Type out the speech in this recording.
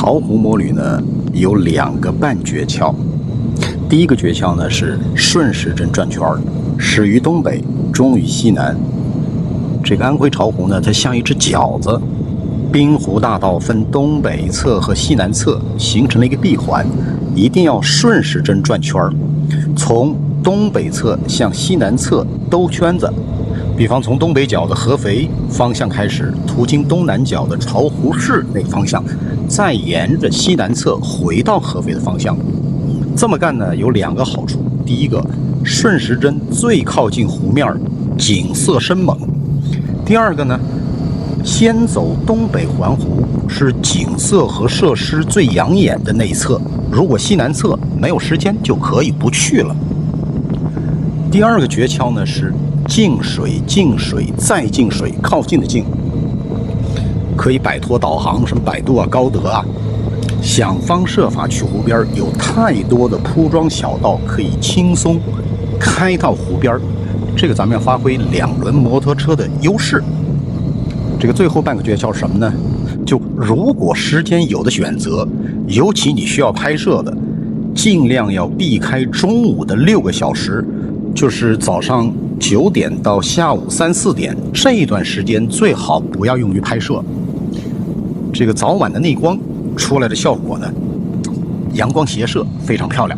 巢湖摩旅呢有2个半诀窍。第一个诀窍呢是顺时针转圈，始于东北，终于西南。这个安徽巢湖呢，它像一只饺子，滨湖大道分东北侧和西南侧，形成了一个闭环，一定要顺时针转圈，从东北侧向西南侧兜圈子。比方从东北角的合肥方向开始，途经东南角的巢湖市那个方向，再沿着西南侧回到合肥的方向。这么干呢，有2个好处。第一个，顺时针最靠近湖面，景色生猛；第二个呢，先走东北环湖，是景色和设施最养眼的那一侧。如果西南侧没有时间，就可以不去了。第二个诀窍呢是近水近水再近水，靠近的近，可以摆脱导航，什么百度啊、高德啊，想方设法去湖边，有太多的铺装小道可以轻松开到湖边。这个咱们要发挥2轮摩托车的优势。这个最后半个诀窍是什么呢？就如果时间有的选择，尤其你需要拍摄的，尽量要避开中午的6个小时，就是早上9点到下午3、4点这一段时间，最好不要用于拍摄。这个早晚的内光出来的效果呢，阳光斜射，非常漂亮。